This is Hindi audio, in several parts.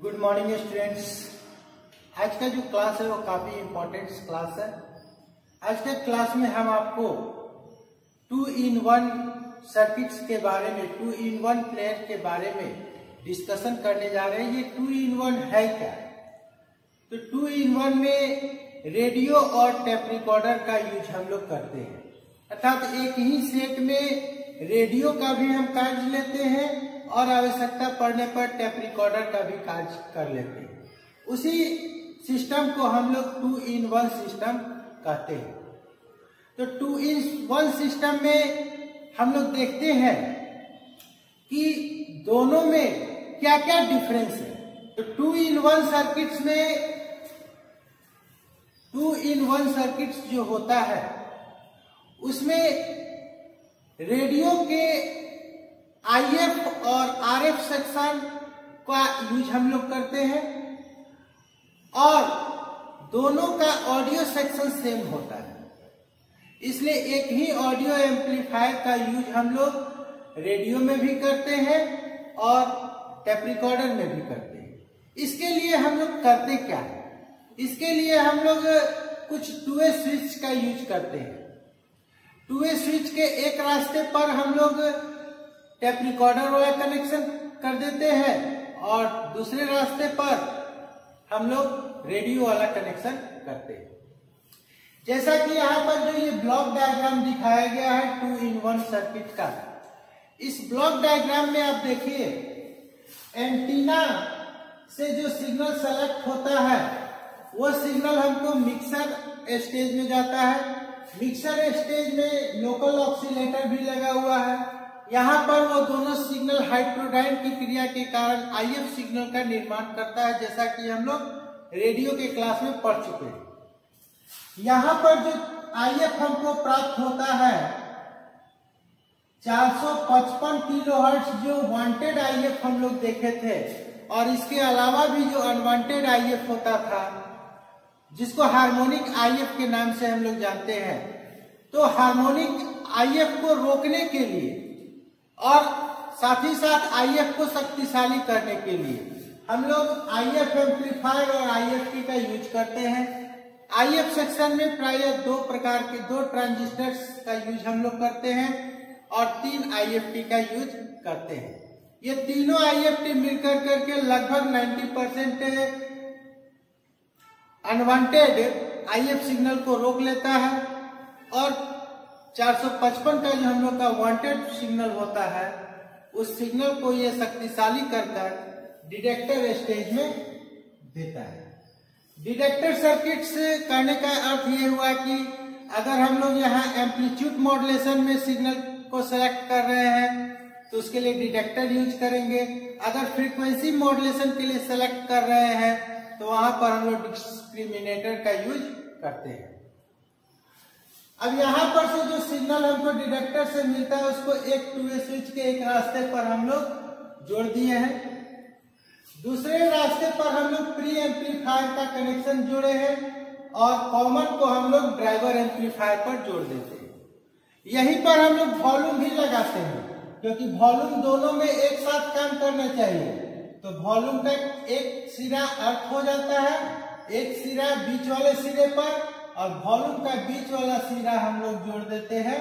Good morning students. आज का जो क्लास है वो काफी इम्पोर्टेंट क्लास है। आज के क्लास में हम आपको 2-in-1 सर्किट्स के बारे में, 2-in-1 प्लेयर के बारे में डिस्कशन करने जा रहे हैं। ये 2-in-1 है क्या? तो 2-in-1 में रेडियो और टेप रिकॉर्डर का यूज हम लोग करते हैं, अर्थात एक ही सेट में रेडियो का भी हम कार्य लेते हैं और आवश्यकता पड़ने पर टेप रिकॉर्डर का भी कार्य कर लेते हैं। उसी सिस्टम को हम लोग 2-in-1 सिस्टम कहते हैं। तो 2-in-1 सिस्टम में हम लोग देखते हैं कि दोनों में क्या क्या डिफरेंस है। तो 2-in-1 सर्किट्स में 2-in-1 सर्किट्स जो होता है उसमें रेडियो के IF और RF सेक्शन का यूज हम लोग करते हैं और दोनों का ऑडियो सेक्शन सेम होता है, इसलिए एक ही ऑडियो एम्पलीफायर का यूज हम लोग रेडियो में भी करते हैं और टेप रिकॉर्डर में भी करते हैं। इसके लिए हम लोग करते क्या है? इसके लिए हम लोग कुछ 2-वे स्विच का यूज करते हैं। 2-वे स्विच के एक रास्ते पर हम लोग टेप रिकॉर्डर वाला कनेक्शन कर देते हैं और दूसरे रास्ते पर हम लोग रेडियो वाला कनेक्शन करते हैं। जैसा कि यहाँ पर जो ये ब्लॉक डायग्राम दिखाया गया है 2-in-1 सर्किट का, इस ब्लॉक डायग्राम में आप देखिए एंटीना से जो सिग्नल सेलेक्ट होता है वो सिग्नल हमको मिक्सर स्टेज में जाता है। मिक्सर स्टेज में लोकल ऑक्सीलेटर भी लगा हुआ है। यहाँ पर वो दोनों सिग्नल हाइड्रोडाइन की क्रिया के कारण IF सिग्नल का निर्माण करता है, जैसा कि हम लोग रेडियो के क्लास में पढ़ चुके हैं। यहाँ पर जो IF हमको प्राप्त होता है 455 किलोहर्ट्ज जो वांटेड IF हम लोग देखे थे, और इसके अलावा भी जो अनवांटेड IF होता था जिसको हार्मोनिक IF के नाम से हम लोग जानते हैं। तो हार्मोनिक IF को रोकने के लिए और साथ ही साथ IF को शक्तिशाली करने के लिए हम लोग IF एम्पलीफायर और IFT का यूज करते हैं। IF सेक्शन में प्रायः 2 प्रकार के 2 ट्रांजिस्टर्स का यूज हम लोग करते हैं और 3 IFT का यूज करते हैं। ये तीनों IFT मिलकर करके लगभग 90% अनवांटेड IF सिग्नल को रोक लेता है और 455 का जो हम लोग का वांटेड सिग्नल होता है उस सिग्नल को ये शक्तिशाली कर डिटेक्टर स्टेज में देता है। डिटेक्टर सर्किट्स करने का अर्थ ये हुआ कि अगर हम लोग यहाँ एम्पलीट्यूड मॉड्यूलेशन में सिग्नल को सेलेक्ट कर रहे हैं तो उसके लिए डिटेक्टर यूज करेंगे। अगर फ्रीक्वेंसी मॉड्यूलेशन के लिए सेलेक्ट कर रहे हैं तो वहां पर हम लोग डिस्क्रिमिनेटर का यूज करते हैं। अब यहाँ पर से जो सिग्नल हमको डिटेक्टर से मिलता है उसको एक 2-वे स्विच के एक रास्ते पर हम लोग जोड़ दिए हैं। दूसरे रास्ते पर हम लोग प्री एम्पलीफायर का कनेक्शन जोड़े हैं और कॉमन को हम लोग ड्राइवर एम्पलीफायर पर जोड़ देते हैं। यहीं पर हम लोग वॉल्यूम भी लगाते हैं क्योंकि वॉल्यूम दोनों में एक साथ काम करना चाहिए। तो वॉल्यूम का एक सिरा अर्थ हो जाता है, एक सिरा बीच वाले सिरे पर और वॉल्यूम का बीच वाला सिरा हम लोग जोड़ देते हैं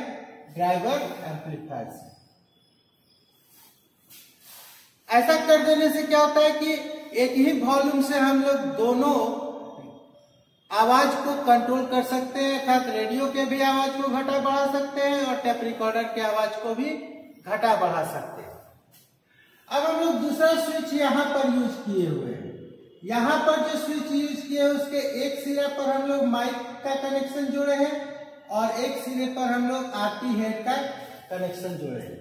ड्राइवर एम्पलीफायर से। ऐसा कर देने से क्या होता है कि एक ही वॉल्यूम से हम लोग दोनों आवाज को कंट्रोल कर सकते हैं, अर्थात रेडियो के भी आवाज को घटा बढ़ा सकते हैं और टेप रिकॉर्डर के आवाज को भी घटा बढ़ा सकते हैं। अब हम लोग दूसरा स्विच यहाँ पर यूज किए हुए हैं। यहाँ पर जो स्विच यूज किए हैं उसके एक सिरे पर हम लोग माइक का कनेक्शन जोड़े हैं और एक सिरे पर हम लोग RP हेड का कनेक्शन जोड़े हैं।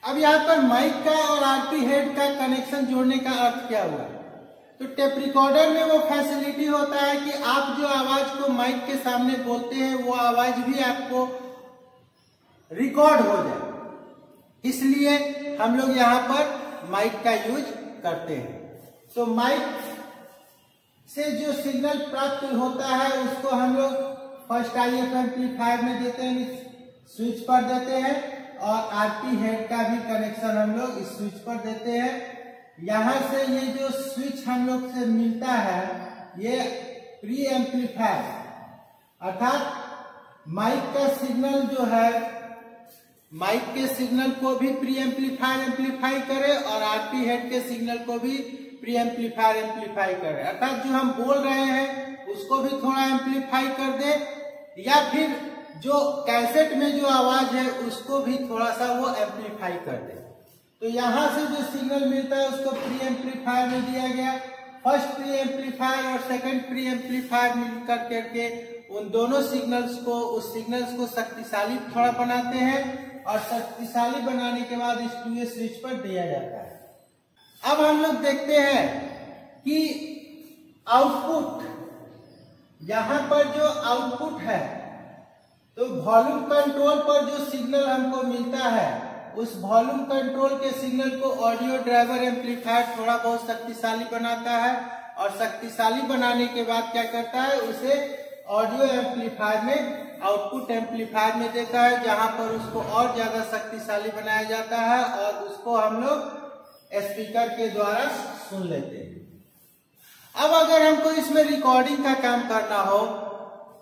अब यहाँ पर माइक का और RP हेड का कनेक्शन जोड़ने का अर्थ क्या हुआ? तो टेप रिकॉर्डर में वो फैसिलिटी होता है कि आप जो आवाज को माइक के सामने बोलते हैं वो आवाज भी आपको रिकॉर्ड हो जाए, इसलिए हम लोग यहाँ पर माइक का यूज करते हैं। तो माइक से जो सिग्नल प्राप्त होता है उसको हम लोग फर्स्ट IF एम्पलीफायर में देते हैं, स्विच पर देते हैं और RP हेड का भी कनेक्शन हम लोग इस स्विच पर देते हैं। यहाँ से ये जो स्विच हम लोग से मिलता है ये प्री एम्पलीफायर, अर्थात माइक का सिग्नल जो है, माइक के सिग्नल को भी प्री एम्पलीफायर एम्पलीफाई करे और आरपी हेड के सिग्नल को भी प्री एम्पलीफायर एम्पलीफाई करे, अर्थात जो हम बोल रहे हैं उसको भी थोड़ा एम्पलीफाई कर दे, या फिर जो कैसेट में जो आवाज है उसको भी थोड़ा सा वो एम्पलीफाई कर दे। तो यहाँ से जो सिग्नल मिलता है उसको प्री एम्पलीफायर में दिया गया। फर्स्ट प्री एम्पलीफायर और सेकंड प्री एम्पलीफायर मिलकर करके उन दोनों सिग्नल्स को, उस सिग्नल्स को शक्तिशाली थोड़ा बनाते हैं और शक्तिशाली बनाने के बाद इस 2A स्विच पर दिया जाता है। अब हम लोग देखते हैं कि आउटपुट, यहाँ पर जो आउटपुट है तो वॉल्यूम कंट्रोल पर जो सिग्नल हमको मिलता है उस वॉल्यूम कंट्रोल के सिग्नल को ऑडियो ड्राइवर एम्पलीफायर थोड़ा बहुत शक्तिशाली बनाता है और शक्तिशाली बनाने के बाद क्या करता है, उसे ऑडियो एम्पलीफायर में, आउटपुट एम्पलीफायर में देता है, जहां पर उसको और ज्यादा शक्तिशाली बनाया जाता है और उसको हम लोग स्पीकर के द्वारा सुन लेते हैं। अब अगर हमको इसमें रिकॉर्डिंग का काम करना हो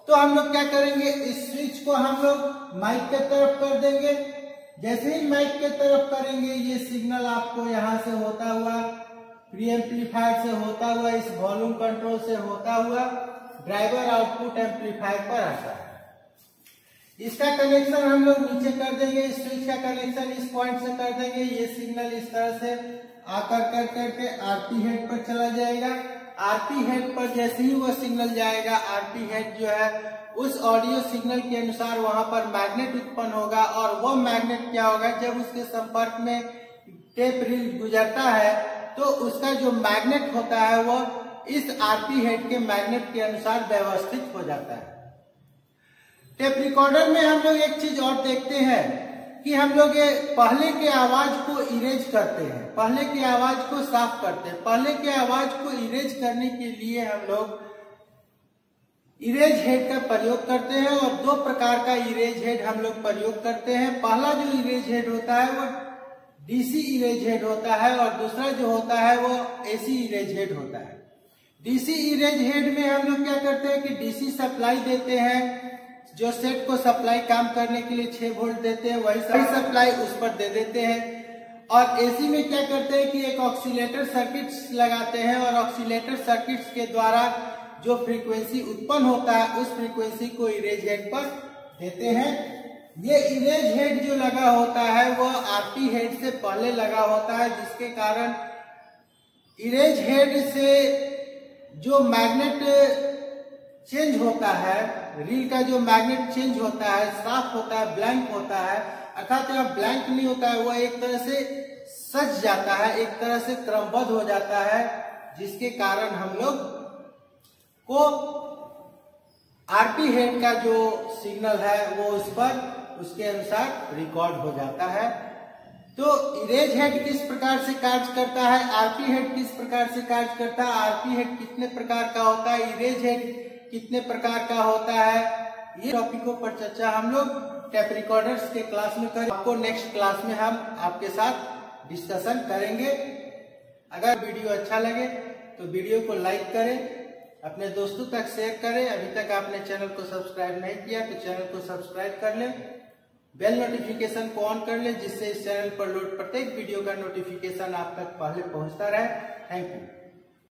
तो हम लोग क्या करेंगे, इस स्विच को हम लोग माइक के तरफ कर देंगे। जैसे ही माइक के तरफ करेंगे ये सिग्नल आपको यहाँ से होता हुआ, प्री एम्पलीफायर से होता हुआ, इस वॉल्यूम कंट्रोल से होता हुआ ड्राइवर आउटपुट एम्पलीफायर पर आता है। इसका कनेक्शन हम लोग नीचे कर देंगे, इस स्विच का कनेक्शन इस पॉइंट से कर देंगे। ये सिग्नल इस तरह से आकर कर करके आरपी हेड पर चला जाएगा। आरपी हेड पर जैसे ही वो सिग्नल जाएगा, आरपी हेड जो है उस ऑडियो सिग्नल के अनुसार वहां पर मैग्नेट उत्पन्न होगा और वो मैग्नेट क्या होगा, जब उसके संपर्क में टेप रील गुजरता है तो उसका जो मैग्नेट होता है वो इस आरपी हेड के मैग्नेट के अनुसार व्यवस्थित हो जाता है। टेप रिकॉर्डर में हम लोग एक चीज और देखते हैं कि हम लोग ये पहले के आवाज को इरेज करते हैं, पहले की आवाज को साफ करते हैं। पहले के आवाज को इरेज करने के लिए हम लोग इरेज हेड का प्रयोग करते हैं और दो प्रकार का इरेज हेड हम लोग प्रयोग करते हैं। पहला जो इरेज हेड होता है वो डीसी इरेज हेड होता है और दूसरा जो होता है वो एसी इरेज हेड होता है। डीसी इरेज हेड में हम लोग क्या करते हैं कि डीसी सप्लाई देते हैं, जो सेट को सप्लाई काम करने के लिए 6 वोल्ट देते हैं वही सप्लाई उस पर दे देते हैं। और एसी में क्या करते हैं कि एक ऑक्सीलेटर सर्किट्स लगाते हैं और ऑक्सीलेटर सर्किट्स के द्वारा जो फ्रीक्वेंसी उत्पन्न होता है उस फ्रीक्वेंसी को इरेज हेड पर देते हैं। ये इरेज हेड जो लगा होता है वो आरपी हेड से पहले लगा होता है, जिसके कारण इरेज हेड से जो मैग्नेट चेंज होता है, रील का जो मैग्नेट चेंज होता है, साफ होता है, ब्लैंक होता है, अर्थात यहाँ ब्लैंक नहीं होता है, वो एक तरह से सज जाता है, एक तरह से क्रमबद्ध हो जाता है, जिसके कारण हम लोग को आरपी हेड का जो सिग्नल है वो उस पर उसके अनुसार रिकॉर्ड हो जाता है। तो इरेज हेड किस प्रकार से कार्य करता है, आरपी हेड किस प्रकार से कार्य करता है, आरपी हेड कितने प्रकार का होता है, इरेज हेड कितने प्रकार का होता है, ये टॉपिकों पर चर्चा हम लोग टेप रिकॉर्डर्स के क्लास में करें। आपको नेक्स्ट क्लास में हम आपके साथ डिस्कशन करेंगे। अगर वीडियो अच्छा लगे तो वीडियो को लाइक करें, अपने दोस्तों तक शेयर करें। अभी तक आपने चैनल को सब्सक्राइब नहीं किया तो चैनल को सब्सक्राइब कर लें, बेल नोटिफिकेशन को ऑन कर लें, जिससे इस चैनल पर लोड प्रत्येक वीडियो का नोटिफिकेशन आप तक पहले पहुंचता रहे। Thank you.